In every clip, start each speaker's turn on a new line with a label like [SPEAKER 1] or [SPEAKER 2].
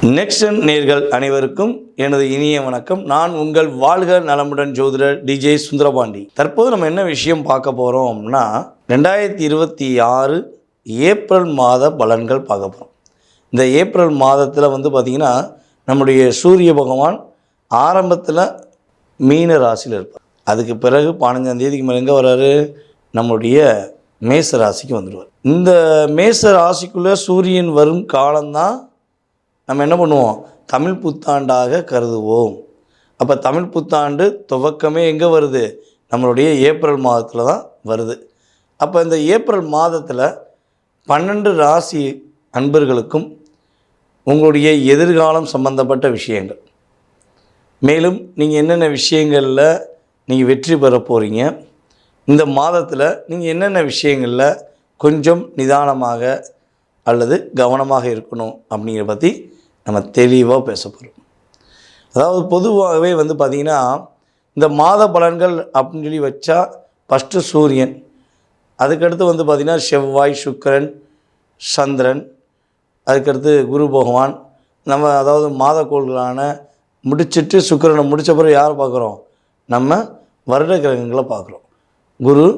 [SPEAKER 1] Next நேர்கள் அனைவருக்கும் எனது இனிய வணக்கம். நான் உங்கள் வாழ்க நலமுடன் ஜோதிடர் டிஜே சுந்தரபாண்டி. தற்போது நம்ம என்ன விஷயம் பார்க்க போகிறோம் அப்படின்னா 2026 ஏப்ரல் மாத பலன்கள் பார்க்க போகிறோம். இந்த ஏப்ரல் மாதத்தில் பார்த்திங்கன்னா நம்முடைய சூரிய பகவான் ஆரம்பத்தில் மீன ராசியில் இருப்பார். அதுக்கு பிறகு 15ஆம் தேதிக்கு மேலே எங்கே வர்றாரு, நம்முடைய மேச ராசிக்கு வந்துடுவார். இந்த மேச ராசிக்குள்ளே சூரியன் வரும் காலம்தான் நம்ம என்ன பண்ணுவோம், தமிழ் புத்தாண்டாக கருதுவோம். அப்போ தமிழ் புத்தாண்டு துவக்கமே எங்கே வருது, நம்மளுடைய ஏப்ரல் மாதத்தில் தான் வருது. அப்போ இந்த ஏப்ரல் மாதத்தில் 12 ராசி அன்பர்களுக்கும் உங்களுடைய எதிர்காலம் சம்பந்தப்பட்ட விஷயங்கள், மேலும் நீங்கள் என்னென்ன விஷயங்களில் நீங்கள் வெற்றி பெற போகிறீங்க, இந்த மாதத்தில் நீங்கள் என்னென்ன விஷயங்களில் கொஞ்சம் நிதானமாக அல்லது கவனமாக இருக்கணும் அப்படிங்கிற பற்றி நம்ம தெளிவாக பேச போகிறோம். அதாவது பொதுவாகவே பார்த்திங்கன்னா இந்த மாத பலன்கள் அப்படின்னு சொல்லி வச்சா ஃபஸ்ட்டு சூரியன், அதுக்கடுத்து பார்த்திங்கன்னா செவ்வாய், சுக்கிரன், சந்திரன், அதுக்கடுத்து குரு பகவான். நம்ம அதாவது மாதக்கோள்களான முடிச்சுட்டு சுக்கிரனை முடித்த பிறகு யார் பார்க்குறோம், நம்ம வருட கிரகங்களை பார்க்குறோம். குரு,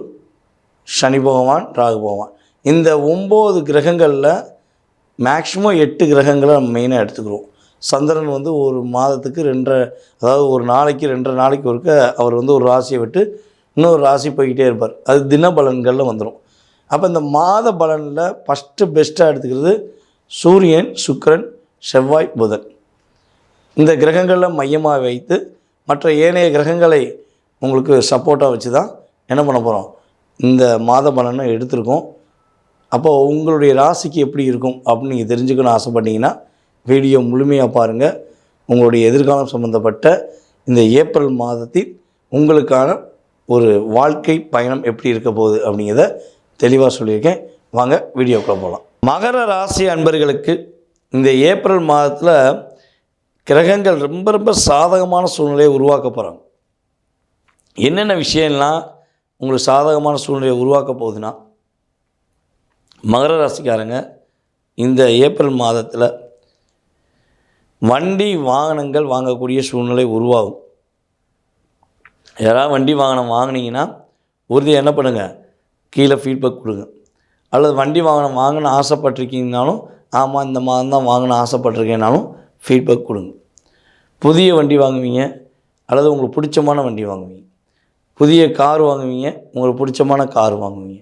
[SPEAKER 1] சனி பகவான், ராகு பகவான். இந்த 9 கிரகங்களில் மேக்ஸிமம் 8 கிரகங்களை நம்ம மெயினாக எடுத்துக்கிறோம். சந்திரன் ஒரு மாதத்துக்கு 2.5, அதாவது ஒரு நாளைக்கு 2.5 நாளைக்கு ஒருக்க அவர் ஒரு ராசியை விட்டு இன்னொரு ராசி போய்கிட்டே இருப்பார். அது தின பலன்களில் வந்துடும். அப்போ இந்த மாத பலனில் ஃபஸ்ட்டு பெஸ்ட்டாக எடுத்துக்கிறது சூரியன், சுக்கிரன், செவ்வாய், புதன். இந்த கிரகங்களில் மையமாக வைத்து மற்ற ஏனைய கிரகங்களை உங்களுக்கு சப்போர்ட்டாக வச்சு தான் என்ன பண்ண போகிறோம், இந்த மாத பலனை எடுத்திருக்கோம். அப்போது உங்களுடைய ராசிக்கு எப்படி இருக்கும் அப்படின்னு நீங்கள் தெரிஞ்சுக்கணும்னு ஆசைப்பட்டீங்கன்னா வீடியோ முழுமையாக பாருங்கள். உங்களுடைய எதிர்காலம் சம்மந்தப்பட்ட இந்த ஏப்ரல் மாதத்தில் உங்களுக்கான ஒரு வாழ்க்கை பயணம் எப்படி இருக்க போகுது அப்படிங்கிறத தெளிவாக சொல்லியிருக்கேன். வாங்க வீடியோக்குள்ளே போகலாம். மகர ராசி அன்பர்களுக்கு இந்த ஏப்ரல் மாதத்தில் கிரகங்கள் ரொம்ப ரொம்ப சாதகமான சூழ்நிலையை உருவாக்க போகிறாங்க. என்னென்ன விஷயம்லாம் உங்களுக்கு சாதகமான சூழ்நிலையை உருவாக்க போகுதுன்னா, மகர ராசிக்காரங்க இந்த ஏப்ரல் மாதத்தில் வண்டி வாகனங்கள் வாங்கக்கூடிய சூழ்நிலை உருவாகும். யாராவது வண்டி வாகனம் வாங்கினீங்கன்னா உறுதியாக என்ன பண்ணுங்கள், கீழே ஃபீட்பேக் கொடுங்க. அல்லது வண்டி வாகனம் வாங்கணும்னு ஆசைப்பட்டிருக்கீங்கனாலும், ஆமாம் இந்த மாதம் தான் வாங்கணும்னு ஆசைப்பட்டிருக்கேனாலும் ஃபீட்பேக் கொடுங்க. புதிய வண்டி வாங்குவீங்க அல்லது உங்களுக்கு பிடிச்சமான வண்டி வாங்குவீங்க. புதிய கார் வாங்குவீங்க, உங்களுக்கு பிடிச்சமான கார் வாங்குவீங்க.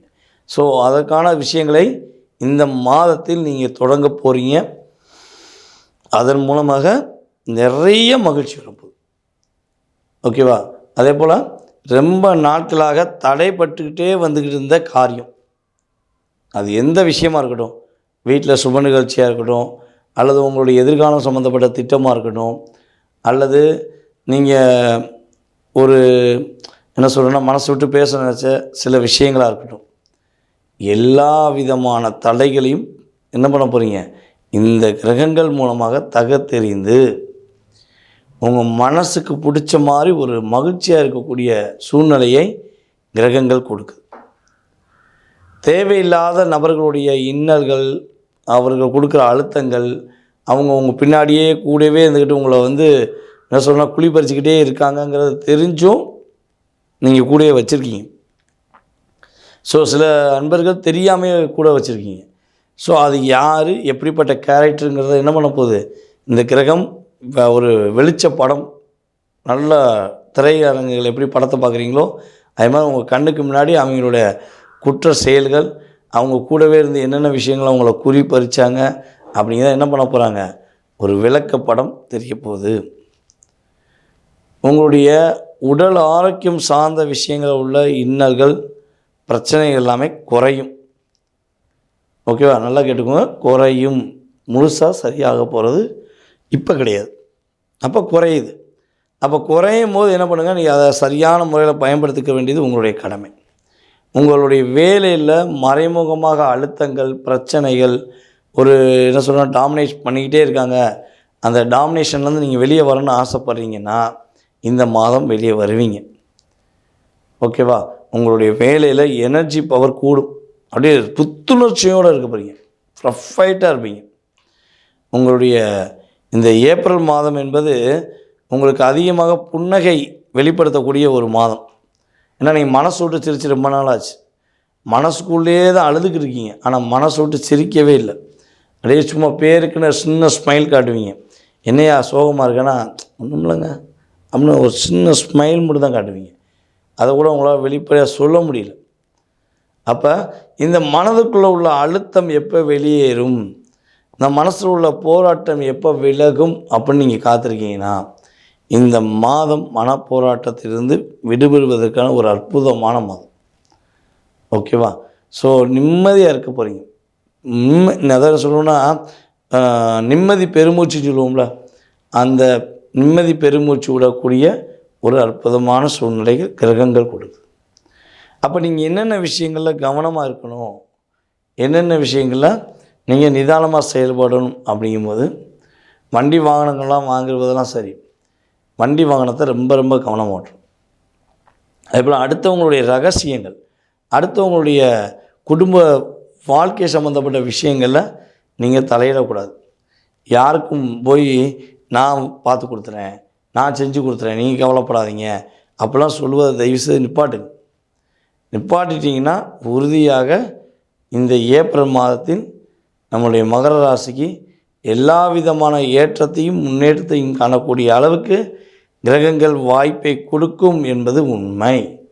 [SPEAKER 1] ஸோ அதற்கான விஷயங்களை இந்த மாதத்தில் நீங்கள் தொடங்க போகிறீங்க. அதன் மூலமாக நிறைய மகிழ்ச்சி வரப்போகுது. ஓகேவா? அதே போல் ரொம்ப நாட்களாக தடைப்பட்டுக்கிட்டே வந்துக்கிட்டு இருந்த காரியம், அது எந்த விஷயமாக இருக்கட்டும், வீட்டில் சுப நிகழ்ச்சியாக இருக்கட்டும், அல்லது உங்களுடைய எதிர்காலம் சம்மந்தப்பட்ட திட்டமாக இருக்கட்டும், அல்லது நீங்கள் ஒரு என்ன சொல்கிறேன்னா மனசு விட்டு பேச நினச்ச சில விஷயங்களாக இருக்கட்டும், எல்லா விதமான தடைகளையும் என்ன பண்ண போகிறீங்க, இந்த கிரகங்கள் மூலமாக தகர்த்தெறிந்து உங்கள் மனசுக்கு பிடிச்ச மாதிரி ஒரு மகிழ்ச்சியாக இருக்கக்கூடிய சூழ்நிலையை கிரகங்கள் கொடுக்குது. தேவையில்லாத நபர்களுடைய இன்னல்கள், அவர்கள் கொடுக்குற அழுத்தங்கள், அவங்க உங்கள் பின்னாடியே கூடவே இருந்துக்கிட்டு உங்களை என்ன சொல்லணும் குழி பறிச்சுக்கிட்டே இருக்காங்கங்கிறது தெரிஞ்சும் நீங்கள் கூடவே வச்சுருக்கீங்க. ஸோ சில அன்பர்கள் தெரியாமல் கூட வச்சுருக்கீங்க. ஸோ அது யார், எப்படிப்பட்ட கேரக்டருங்கிறத என்ன பண்ண போகுது, இந்த கிரகம் ஒரு வெளிச்ச படம், நல்ல திரையரங்குகள் எப்படி படத்தை பார்க்குறீங்களோ அது மாதிரி உங்கள் கண்ணுக்கு முன்னாடி அவங்களுடைய குற்ற செயல்கள், அவங்க கூடவே இருந்து என்னென்ன விஷயங்கள் அவங்கள குறி பறித்தாங்க அப்படிங்கிறத என்ன பண்ண போகிறாங்க, ஒரு விளக்கப்படம் தெரிய போகுது. உங்களுடைய உடல் ஆரோக்கியம் சார்ந்த விஷயங்கள் உள்ள இன்னல்கள், பிரச்சனைகள் எல்லாமே குறையும். ஓகேவா? நல்லா கேட்டுக்கோங்க, குறையும். முழுசாக சரியாக போகிறது இப்போ கிடையாது. அப்போ குறையுது. அப்போ குறையும் போது என்ன பண்ணுங்கள், நீங்கள் அதை சரியான முறையில் பயன்படுத்திக்க வேண்டியது உங்களுடைய கடமை. உங்களுடைய வேலையில் மறைமுகமாக அழுத்தங்கள், பிரச்சனைகள், ஒரு என்ன சொல்கிறோம் டாமினேட் பண்ணிக்கிட்டே இருக்காங்க, அந்த டாமினேஷன்லேருந்து நீங்கள் வெளியே வரணும்னு ஆசைப்பட்றீங்கன்னா இந்த மாதம் வெளியே வருவீங்க. ஓகேவா? உங்களுடைய வேலையில் எனர்ஜி பவர் கூடும். அப்படியே புத்துணர்ச்சியோடு இருக்க போகிறீங்க, ரஃபைட்டாக இருப்பீங்க. உங்களுடைய இந்த ஏப்ரல் மாதம் என்பது உங்களுக்கு அதிகமாக புன்னகை வெளிப்படுத்தக்கூடிய ஒரு மாதம். ஏன்னா நீங்கள் மனசு விட்டு சிரித்து ரொம்ப நாள் ஆச்சு. மனசுக்குள்ளேயே தான் அழுதுகிட்டு இருக்கீங்க, ஆனால் மனசு விட்டு சிரிக்கவே இல்லை. அப்படியே சும்மா பேருக்குன்னு சின்ன ஸ்மைல் காட்டுவீங்க. என்னையா சோகமாக இருக்கேன்னா, ஒன்றும் இல்லைங்க அப்படின்னு ஒரு சின்ன ஸ்மைல் மட்டும் தான் காட்டுவீங்க. அதை கூட உங்களால் வெளிப்படையாக சொல்ல முடியல. அப்போ இந்த மனதுக்குள்ளே உள்ள அழுத்தம் எப்போ வெளியேறும், இந்த மனசில் உள்ள போராட்டம் எப்போ விலகும் அப்படின்னு நீங்கள் காத்திருக்கீங்கன்னா, இந்த மாதம் மனப்போராட்டத்திலிருந்து விடுபடுவதற்கான ஒரு அற்புதமான மாதம். ஓகேவா? ஸோ நிம்மதியாக இருக்க போகிறீங்க. அதாவது சொல்லணும்னா நிம்மதி பெருமூச்சுன்னு சொல்லுவோம்ல, அந்த நிம்மதி பெருமூச்சு விடக்கூடிய ஒரு அற்புதமான சூழ்நிலைகள் கிரகங்கள் கொடுக்குது. அப்போ நீங்கள் என்னென்ன விஷயங்களில் கவனமாக இருக்கணும், என்னென்ன விஷயங்களில் நீங்கள் நிதானமாக செயல்படணும் அப்படிங்கும்போது, வண்டி வாகனங்கள்லாம் வாங்குவதெல்லாம் சரி, வண்டி வாகனத்தை ரொம்ப ரொம்ப கவனமாக ஓட்டணும். அதேபோல் அடுத்தவங்களுடைய ரகசியங்கள், அடுத்தவங்களுடைய குடும்ப வாழ்க்கை சம்மந்தப்பட்ட விஷயங்களில் நீங்கள் தலையிடக்கூடாது. யாருக்கும் போய் நான் பார்த்து கொடுத்துறேன், நான் செஞ்சு கொடுத்துறேன், நீங்கள் கவலைப்படாதீங்க அப்படிலாம் சொல்லுவதை தயவுசெய்து நிப்பாட்டிட்டிங்கன்னா உறுதியாக இந்த ஏப்ரல் மாதத்தில் நம்முடைய மகர ராசிக்கு எல்லா விதமான ஏற்றத்தையும் முன்னேற்றத்தையும் காணக்கூடிய அளவுக்கு கிரகங்கள் வாய்ப்பை கொடுக்கும் என்பது உண்மை.